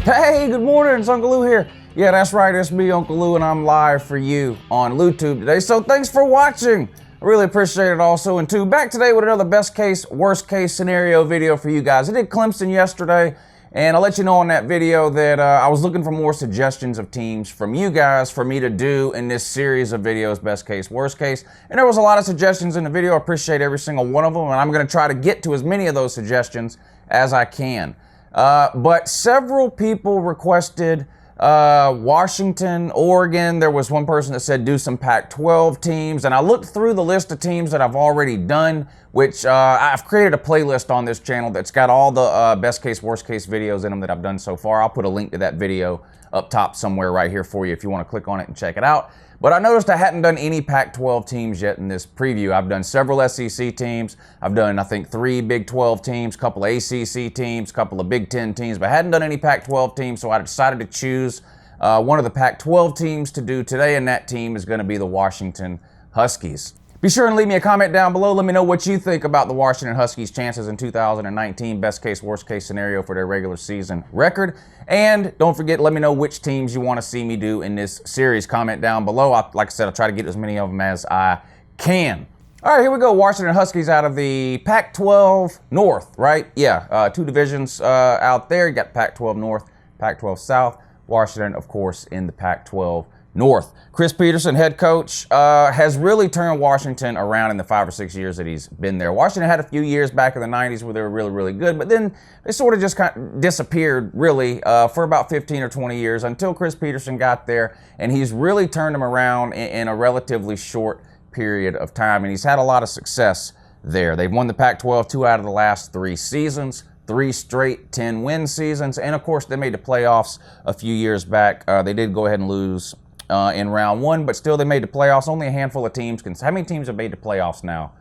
Hey, good morning, it's Uncle Lou here. Yeah, that's right, it's me, Uncle Lou, and I'm live for you on LouTube today, so thanks for watching. I really appreciate it also, and back today with another best case, worst case scenario video for you guys. I did Clemson yesterday, and I'll let you know on that video that I was looking for more suggestions of teams from you guys for me to do in this series of videos, best case, worst case, and there was a lot of suggestions in the video. I appreciate every single one of them, and I'm going to try to get to as many of those suggestions as I can. But several people requested Washington, Oregon. There was one person that said do some Pac-12 teams, and I looked through the list of teams that I've already done, which I've created a playlist on this channel that's got all the best case, worst case videos in them that I've done so far. I'll put a link to that video up top somewhere right here for you if you want to click on it and check it out. But I noticed I hadn't done any Pac-12 teams yet in this preview. I've done several SEC teams. I've done, I think, 3 Big 12 teams, a couple of ACC teams, a couple of Big 10 teams, but I hadn't done any Pac-12 teams, so I decided to choose one of the Pac-12 teams to do today, and that team is going to be the Washington Huskies. Be sure and leave me a comment down below. Let me know what you think about the Washington Huskies' chances in 2019, best case, worst case scenario for their regular season record. And don't forget, let me know which teams you want to see me do in this series. Comment down below. Like I said, I'll try to get as many of them as I can. All right, here we go. Washington Huskies out of the Pac-12 North, right? Yeah, 2 divisions out there. You got Pac-12 North, Pac-12 South. Washington, of course, in the Pac-12 North. Chris Petersen, head coach, has really turned Washington around in the 5 or 6 years that he's been there. Washington had a few years back in the 90s where they were really, really good, but then they sort of just kind of disappeared, really, for about 15 or 20 years until Chris Petersen got there, and he's really turned them around in a relatively short period of time, and he's had a lot of success there. They've won the Pac-12 2 out of the last 3 seasons. 3 straight 10-win seasons, and of course they made the playoffs a few years back. They did go ahead and lose in round 1, but still they made the playoffs. Only a handful of teams can. How many teams have made the playoffs now?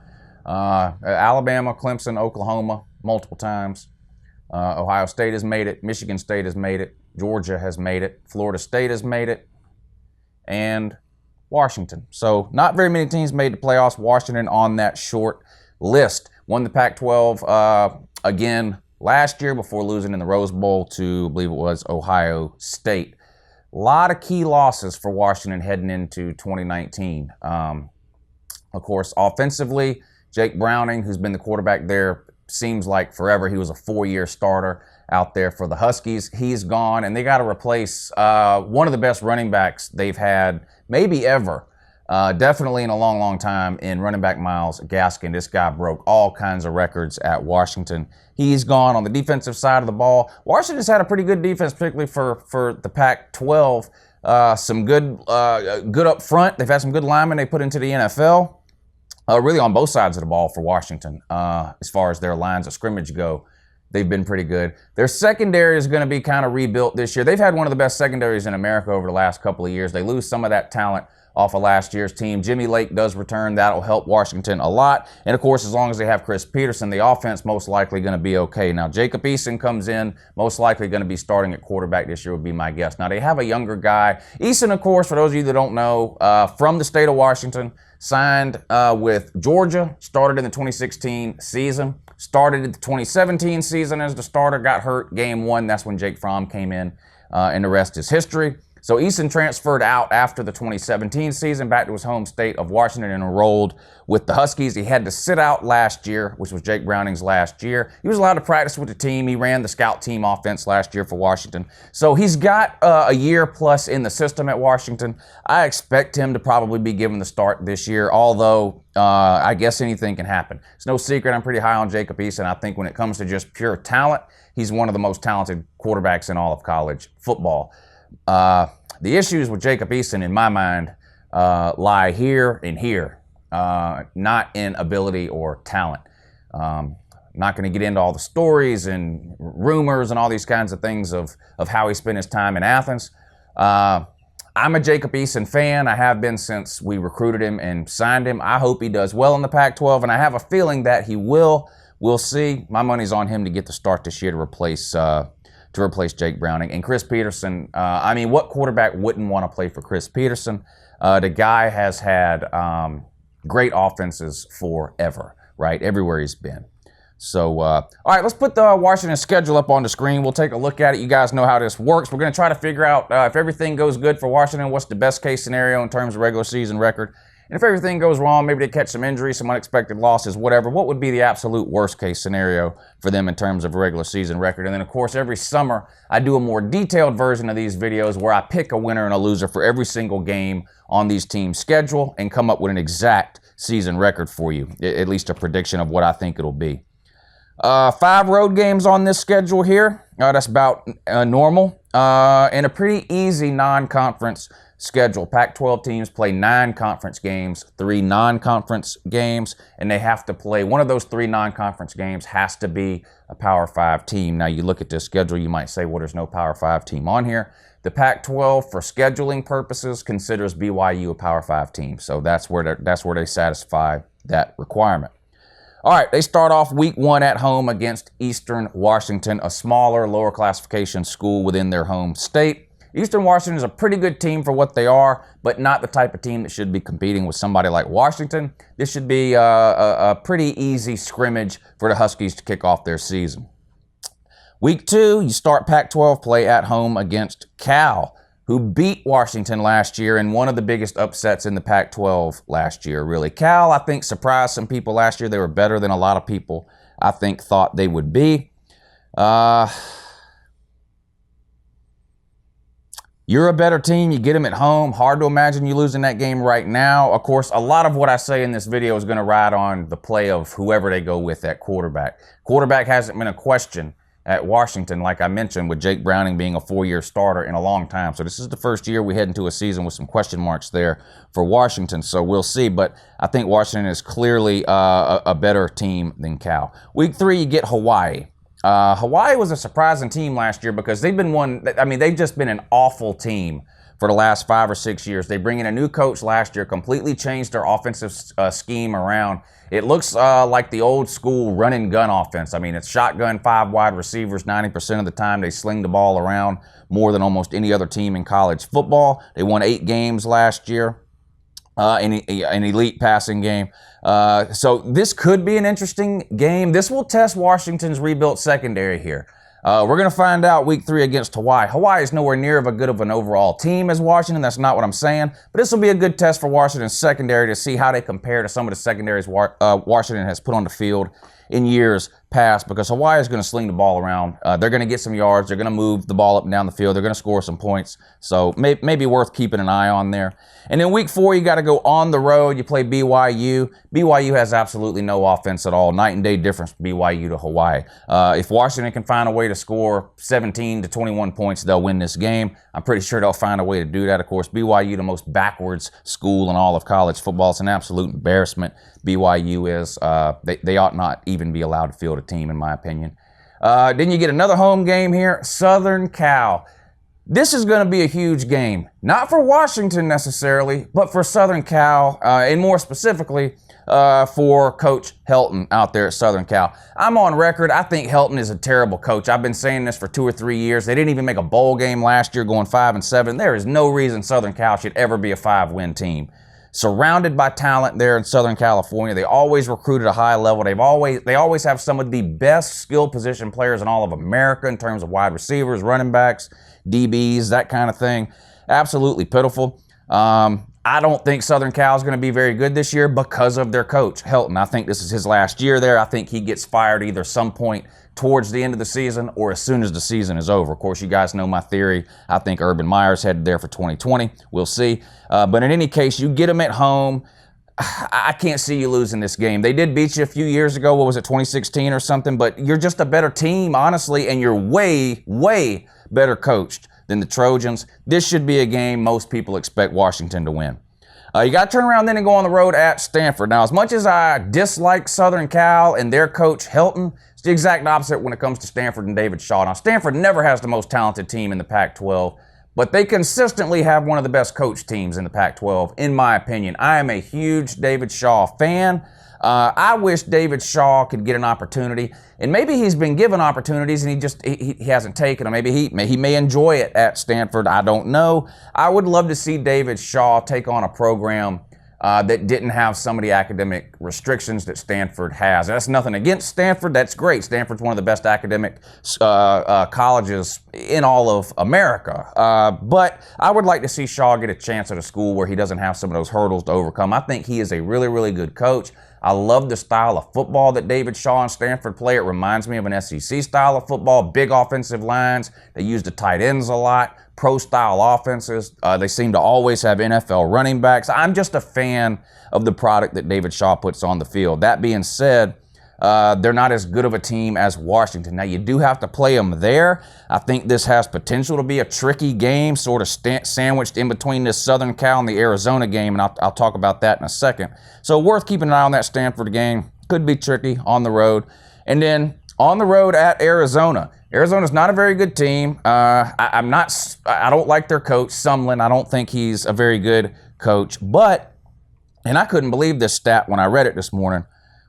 Alabama, Clemson, Oklahoma, multiple times. Ohio State has made it. Michigan State has made it. Georgia has made it. Florida State has made it. And Washington. So not very many teams made the playoffs. Washington on that short list. Won the Pac-12 again last year before losing in the Rose Bowl to, I believe it was, Ohio State. A lot of key losses for Washington heading into 2019. Of course, offensively, Jake Browning, who's been the quarterback there, seems like forever. He was a 4-year starter out there for the Huskies. He's gone, and they got to replace one of the best running backs they've had maybe ever. Definitely in a long, long time in running back Myles Gaskin. This guy broke all kinds of records at Washington. He's gone. On the defensive side of the ball, Washington's had a pretty good defense, particularly for the Pac-12. Some good up front. They've had some good linemen they put into the NFL. Really on both sides of the ball for Washington. As far as their lines of scrimmage go, they've been pretty good. Their secondary is going to be kind of rebuilt this year. They've had one of the best secondaries in America over the last couple of years. They lose some of that talent off of last year's team. Jimmy Lake does return. That'll help Washington a lot. And of course, as long as they have Chris Petersen, the offense most likely going to be okay. Now, Jacob Eason comes in, most likely going to be starting at quarterback this year would be my guess. Now, they have a younger guy. Eason, of course, for those of you that don't know, from the state of Washington, signed with Georgia, started in the 2016 season, started in the 2017 season as the starter, got hurt game 1. That's when Jake Fromm came in, and the rest is history. So Eason transferred out after the 2017 season back to his home state of Washington and enrolled with the Huskies. He had to sit out last year, which was Jake Browning's last year. He was allowed to practice with the team. He ran the scout team offense last year for Washington. So he's got a year plus in the system at Washington. I expect him to probably be given the start this year, although I guess anything can happen. It's no secret I'm pretty high on Jacob Eason. I think when it comes to just pure talent, he's one of the most talented quarterbacks in all of college football. The issues with Jacob Eason, in my mind, lie here and here, not in ability or talent. Not going to get into all the stories and rumors and all these kinds of things of how he spent his time in Athens. I'm a Jacob Eason fan. I have been since we recruited him and signed him. I hope he does well in the Pac-12, and I have a feeling that he will. We'll see. My money's on him to get the start this year to replace Jake Browning. And Chris Petersen, I mean, what quarterback wouldn't want to play for Chris Petersen? The guy has had great offenses forever, right? Everywhere he's been. So, all right, let's put the Washington schedule up on the screen. We'll take a look at it. You guys know how this works. We're going to try to figure out if everything goes good for Washington, what's the best case scenario in terms of regular season record. And if everything goes wrong, maybe they catch some injuries, some unexpected losses, whatever, what would be the absolute worst case scenario for them in terms of regular season record? And then, of course, every summer, I do a more detailed version of these videos where I pick a winner and a loser for every single game on these teams' schedule and come up with an exact season record for you, at least a prediction of what I think it'll be. 5 road games on this schedule here. That's about normal. And a pretty easy non-conference schedule. Pac-12 teams play 9 conference games, 3 non-conference games, and they have to play, one of those 3 non-conference games has to be a Power 5 team. Now, you look at this schedule, you might say, well, there's no Power 5 team on here. The Pac-12, for scheduling purposes, considers BYU a Power 5 team. So that's where they satisfy that requirement. All right, they start off week 1 at home against Eastern Washington, a smaller, lower classification school within their home state. Eastern Washington is a pretty good team for what they are, but not the type of team that should be competing with somebody like Washington. This should be a pretty easy scrimmage for the Huskies to kick off their season. Week 2, you start Pac-12 play at home against Cal, who beat Washington last year in one of the biggest upsets in the Pac-12 last year, really. Cal, I think, surprised some people last year. They were better than a lot of people, I think, thought they would be. You're a better team. You get them at home. Hard to imagine you losing that game right now. Of course, a lot of what I say in this video is going to ride on the play of whoever they go with at quarterback. Quarterback hasn't been a question at Washington, like I mentioned, with Jake Browning being a 4-year starter in a long time. So this is the first year we head into a season with some question marks there for Washington. So we'll see. But I think Washington is clearly a better team than Cal. Week 3, you get Hawaii. Hawaii was a surprising team last year because they've just been an awful team for the last 5 or 6 years. They bring in a new coach last year, completely changed their offensive scheme around. It looks like the old school run and gun offense. I mean, it's shotgun, 5 wide receivers 90% of the time. They sling the ball around more than almost any other team in college football. They won 8 games last year. An elite passing game. So this could be an interesting game. This will test Washington's rebuilt secondary here. We're going to find out week 3 against Hawaii. Hawaii is nowhere near as good of an overall team as Washington. That's not what I'm saying. But this will be a good test for Washington's secondary to see how they compare to some of the secondaries Washington has put on the field in years past, because Hawaii is going to sling the ball around. They're going to get some yards. They're going to move the ball up and down the field. They're going to score some points. So maybe worth keeping an eye on there. And then week 4, you got to go on the road. You play BYU. BYU has absolutely no offense at all. Night and day difference from BYU to Hawaii. If Washington can find a way to score 17 to 21 points, they'll win this game. I'm pretty sure they'll find a way to do that. Of course, BYU, the most backwards school in all of college football. It's an absolute embarrassment. BYU is. They ought not even be allowed to field a team, in my opinion. Then you get another home game here, Southern Cal. This is going to be a huge game, not for Washington necessarily, but for Southern Cal, and more specifically for Coach Helton out there at Southern Cal. I'm on record. I think Helton is a terrible coach. I've been saying this for 2 or 3 years. They didn't even make a bowl game last year, going 5-7. There is no reason Southern Cal should ever be a 5-win team. Surrounded by talent there in Southern California. They always recruit at a high level. They always have some of the best skill position players in all of America in terms of wide receivers, running backs, DBs, that kind of thing. Absolutely pitiful. I don't think Southern Cal is going to be very good this year because of their coach, Helton. I think this is his last year there. I think he gets fired either some point towards the end of the season or as soon as the season is over. Of course, you guys know my theory. I think Urban Meyer's headed there for 2020. We'll see. But in any case, you get them at home. I can't see you losing this game. They did beat you a few years ago. What was it, 2016 or something? But you're just a better team, honestly, and you're way, way better coached than the Trojans. This should be a game most people expect Washington to win. You got to turn around then and go on the road at Stanford. Now, as much as I dislike Southern Cal and their coach, Helton, it's the exact opposite when it comes to Stanford and David Shaw. Now, Stanford never has the most talented team in the Pac-12, but they consistently have one of the best coach teams in the Pac-12, in my opinion. I am a huge David Shaw fan. I wish David Shaw could get an opportunity, and maybe he's been given opportunities and he hasn't taken them. Maybe he may enjoy it at Stanford. I don't know. I would love to see David Shaw take on a program that didn't have some of the academic restrictions that Stanford has. That's nothing against Stanford. That's great. Stanford's one of the best academic colleges in all of America. But I would like to see Shaw get a chance at a school where he doesn't have some of those hurdles to overcome. I think he is a really, really good coach. I love the style of football that David Shaw and Stanford play. It reminds me of an SEC style of football, big offensive lines. They use the tight ends a lot, pro-style offenses. They seem to always have NFL running backs. I'm just a fan of the product that David Shaw puts on the field. That being said, they're not as good of a team as Washington. Now, you do have to play them there. I think this has potential to be a tricky game, sort of sandwiched in between this Southern Cal and the Arizona game, and I'll talk about that in a second. So worth keeping an eye on that Stanford game. Could be tricky on the road. And then on the road at Arizona. Arizona's not a very good team. I don't like their coach, Sumlin. I don't think he's a very good coach. But, and I couldn't believe this stat when I read it this morning,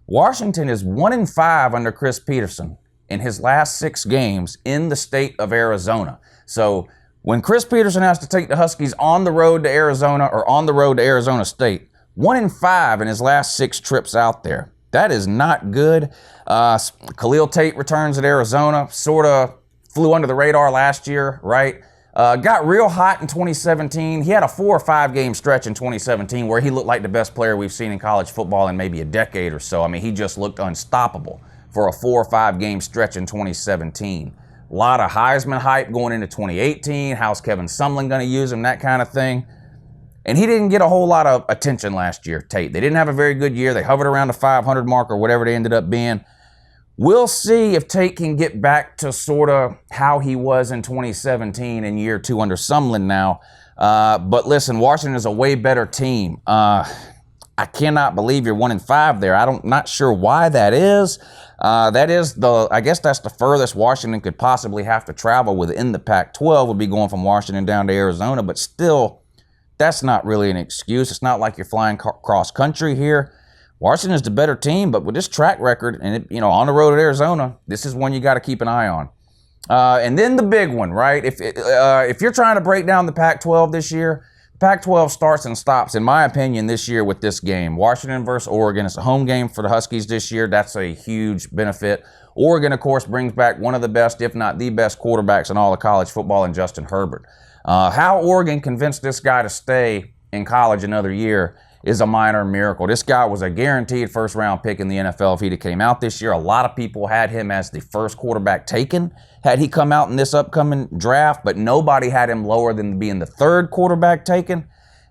Washington is 1-5 under Chris Peterson in his last 6 games in the state of Arizona. So when Chris Peterson has to take the Huskies on the road to Arizona or on the road to Arizona State, 1-5 in his last 6 trips out there. That is not good. Khalil Tate returns at Arizona, sort of flew under the radar last year, right? Got real hot in 2017. He had a 4 or 5 game stretch in 2017 where he looked like the best player we've seen in college football in maybe a decade or so. I mean, he just looked unstoppable for a 4 or 5 game stretch in 2017. A lot of Heisman hype going into 2018. How's Kevin Sumlin going to use him? That kind of thing. And he didn't get a whole lot of attention last year, Tate. They didn't have a very good year. They hovered around the 500 mark or whatever they ended up being. We'll see if Tate can get back to sort of how he was in 2017 in year 2 under Sumlin now. But listen, Washington is a way better team. I cannot believe you're 1-5 there. Not sure why that is. I guess that's the furthest Washington could possibly have to travel within the Pac-12 would be going from Washington down to Arizona. But still, that's not really an excuse. It's not like you're flying cross country here. Washington is the better team, but with this track record and on the road at Arizona, this is one you got to keep an eye on. And then the big one, right? If you're trying to break down the Pac-12 this year, the Pac-12 starts and stops, in my opinion, this year with this game. Washington versus Oregon. It's a home game for the Huskies this year. That's a huge benefit. Oregon, of course, brings back one of the best, if not the best, quarterbacks in all of college football in Justin Herbert. How Oregon convinced this guy to stay in college another year is a minor miracle. This guy was a guaranteed first-round pick in the NFL if he'd have came out this year. A lot of people had him as the first quarterback taken had he come out in this upcoming draft, but nobody had him lower than being the 3rd quarterback taken.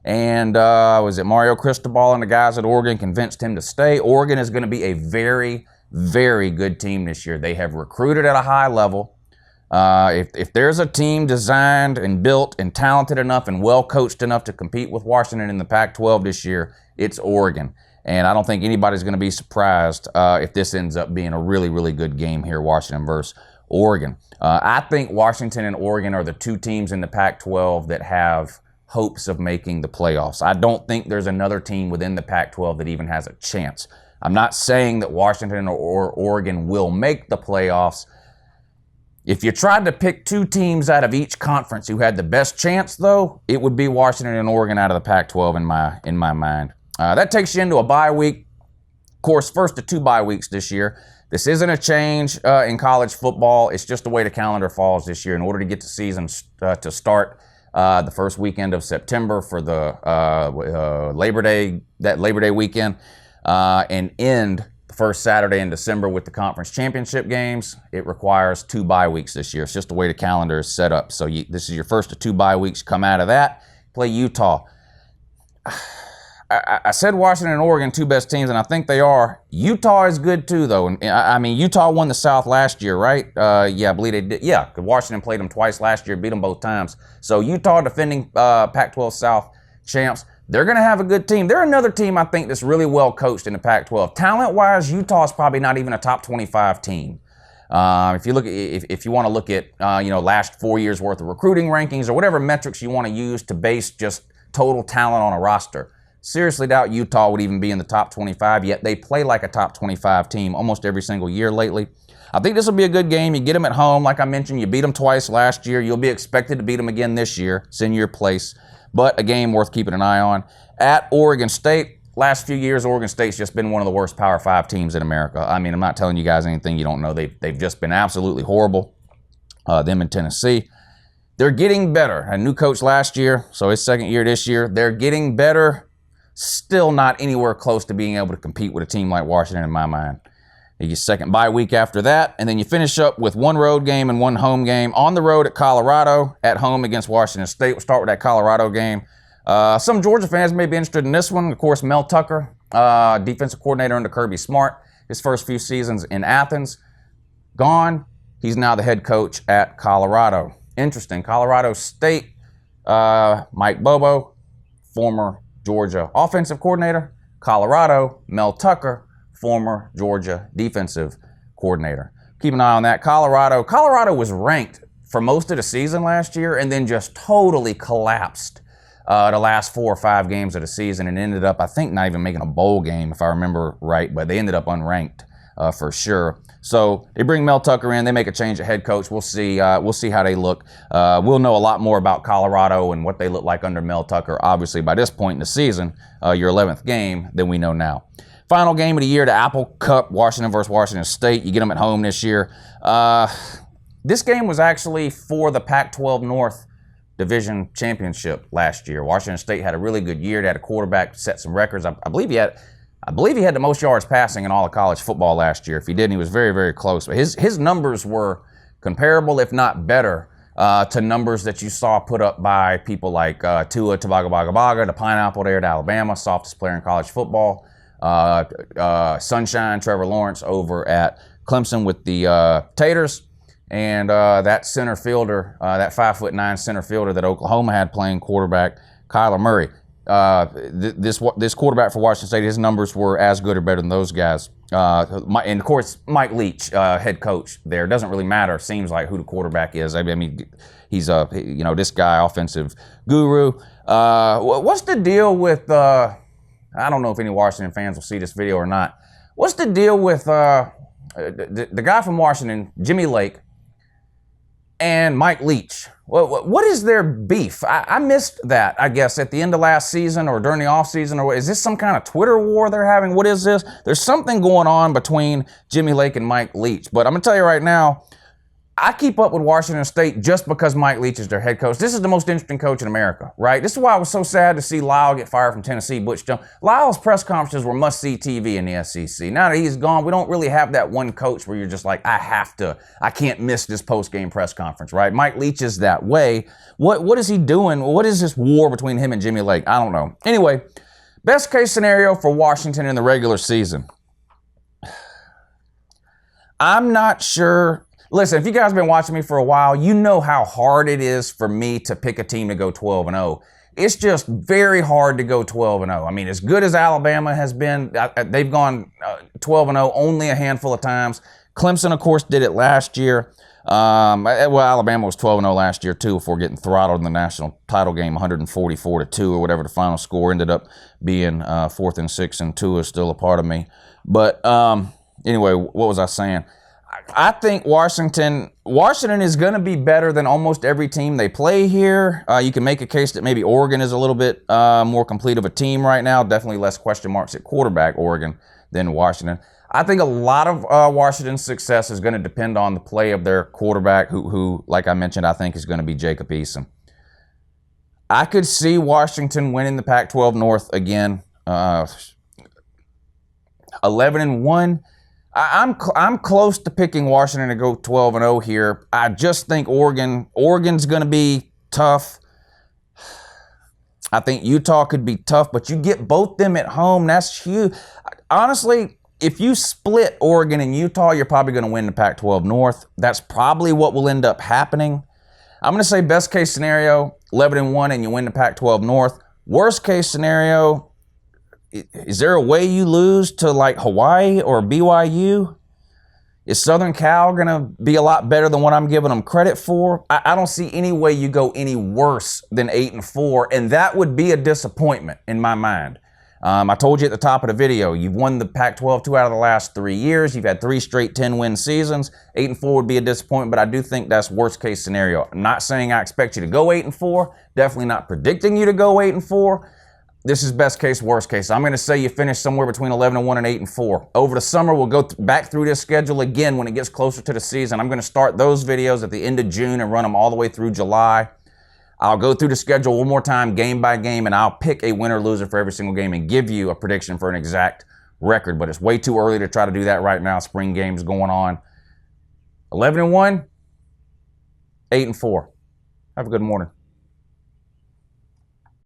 And was it Mario Cristobal and the guys at Oregon convinced him to stay? Oregon is going to be a very, very good team this year. They have recruited at a high level. If there's a team designed and built and talented enough and well coached enough to compete with Washington in the Pac-12 this year, it's Oregon. And I don't think anybody's going to be surprised if this ends up being a really, really good game here, Washington versus Oregon. I think Washington and Oregon are the 2 teams in the Pac-12 that have hopes of making the playoffs. I don't think there's another team within the Pac-12 that even has a chance. I'm not saying that Washington or Oregon will make the playoffs. If you tried to pick 2 teams out of each conference who had the best chance, though, it would be Washington and Oregon out of the Pac-12 in my mind. That takes you into a bye week. Of course, first of 2 bye weeks this year. This isn't a change in college football. It's just the way the calendar falls this year. In order to get the season to start the first weekend of September for the Labor Day weekend, and end the first Saturday in December with the conference championship games, it requires 2 bye weeks this year. It's just the way the calendar is set up. So this is your first of 2 bye weeks. Come out of that, play Utah. I said Washington and Oregon, 2 best teams, and I think they are. Utah is good too, though. And I mean, Utah won the South last year, right? Yeah, I believe they did. Yeah, because Washington played them twice last year, beat them both times. So Utah defending Pac-12 South champs. They're going to have a good team. They're another team, I think, that's really well coached in the Pac-12. Talent-wise, Utah is probably not even a top 25 team. If you want to look at last 4 years worth of recruiting rankings or whatever metrics you want to use to base just total talent on a roster, seriously doubt Utah would even be in the top 25. Yet they play like a top 25 team almost every single year lately. I think this will be a good game. You get them at home, like I mentioned. You beat them twice last year. You'll be expected to beat them again this year. It's in your place. but a game worth keeping an eye on. At Oregon State, last few years, Oregon State's just been one of the worst Power 5 teams in America. I mean, I'm not telling you guys anything you don't know. They've just been absolutely horrible, them in Tennessee. They're getting better. A new coach last year, so his second year this year. They're getting better. Still not anywhere close to being able to compete with a team like Washington in my mind. You get second bye week after that, and then you finish up with one road game and one home game. On the road at Colorado, at home against Washington State. We'll start with that Colorado game. Some Georgia fans may be interested in this one. Of course, Mel Tucker, defensive coordinator under Kirby Smart. His first few seasons in Athens, gone. He's now the head coach at Colorado. Interesting. Colorado State, Mike Bobo, former Georgia offensive coordinator. Colorado, Mel Tucker, former Georgia defensive coordinator. Keep an eye on that. Colorado was ranked for most of the season last year and then just totally collapsed the last 4 or 5 games of the season and ended up, I think, not even making a bowl game, if I remember right, but they ended up unranked for sure. So they bring Mel Tucker in, they make a change at head coach. We'll see how they look. We'll know a lot more about Colorado and what they look like under Mel Tucker, obviously, by this point in the season, your 11th game, than we know now. Final game of the year, the Apple Cup, Washington versus Washington State. You get them at home this year. This game was actually for the Pac-12 North Division Championship last year. Washington State had a really good year. They had a quarterback set some records. I believe he had the most yards passing in all of college football last year. If he didn't, he was very, very close. But his numbers were comparable, if not better, to numbers that you saw put up by people like Tua Tagovailoa, the Pineapple there at Alabama, softest player in college football. Sunshine, Trevor Lawrence over at Clemson with the Taters, and that center fielder, that 5'9" center fielder that Oklahoma had playing quarterback, Kyler Murray. This quarterback for Washington State, his numbers were as good or better than those guys. And of course, Mike Leach, head coach there. It doesn't really matter, seems like, who the quarterback is. I mean, he's this guy, offensive guru. What's the deal with? I don't know if any Washington fans will see this video or not. What's the deal with the guy from Washington, Jimmy Lake, and Mike Leach? What is their beef? I missed that, I guess, at the end of last season or during the offseason. Or is this some kind of Twitter war they're having? What is this? There's something going on between Jimmy Lake and Mike Leach. But I'm going to tell you right now, I keep up with Washington State just because Mike Leach is their head coach. This is the most interesting coach in America, right? This is why I was so sad to see Lyle get fired from Tennessee, Butch Jones. Lyle's press conferences were must-see TV in the SEC. Now that he's gone, we don't really have that one coach where you're just like, I can't miss this post-game press conference, right? Mike Leach is that way. What is he doing? What is this war between him and Jimmy Lake? I don't know. Anyway, best case scenario for Washington in the regular season. I'm not sure. Listen, if you guys have been watching me for a while, you know how hard it is for me to pick a team to go 12-0. It's just very hard to go 12-0. I mean, as good as Alabama has been, they've gone 12-0 only a handful of times. Clemson, of course, did it last year. Alabama was 12-0 last year, too, before getting throttled in the national title game, 144-2 or whatever the final score ended up being, 4th and 6, and Tua is still a part of me. But anyway, what was I saying? I think Washington is going to be better than almost every team they play here. You can make a case that maybe Oregon is a little bit more complete of a team right now. Definitely less question marks at quarterback, Oregon, than Washington. I think a lot of Washington's success is going to depend on the play of their quarterback, who, like I mentioned, I think is going to be Jacob Eason. I could see Washington winning the Pac-12 North again, 11-1. I'm close to picking Washington to go 12-0 here. I just think Oregon's going to be tough. I think Utah could be tough, but you get both them at home. That's huge. Honestly, if you split Oregon and Utah, you're probably going to win the Pac-12 North. That's probably what will end up happening. I'm going to say best case scenario, 11-1, and you win the Pac-12 North. Worst case scenario, is there a way you lose to like Hawaii or BYU? Is Southern Cal going to be a lot better than what I'm giving them credit for? I don't see any way you go any worse than 8-4, and that would be a disappointment in my mind. I told you at the top of the video, you've won the Pac-12 2 out of the last 3 years. You've had 3 straight 10-win seasons. 8-4 would be a disappointment, but I do think that's worst case scenario. I'm not saying I expect you to go 8-4. Definitely not predicting you to go 8-4. This is best case, worst case. I'm going to say you finish somewhere between 11-1 and 8-4. Over the summer, we'll go back through this schedule again when it gets closer to the season. I'm going to start those videos at the end of June and run them all the way through July. I'll go through the schedule one more time, game by game, and I'll pick a winner or loser for every single game and give you a prediction for an exact record. But it's way too early to try to do that right now. Spring games going on. 11-1, 8-4. Have a good morning.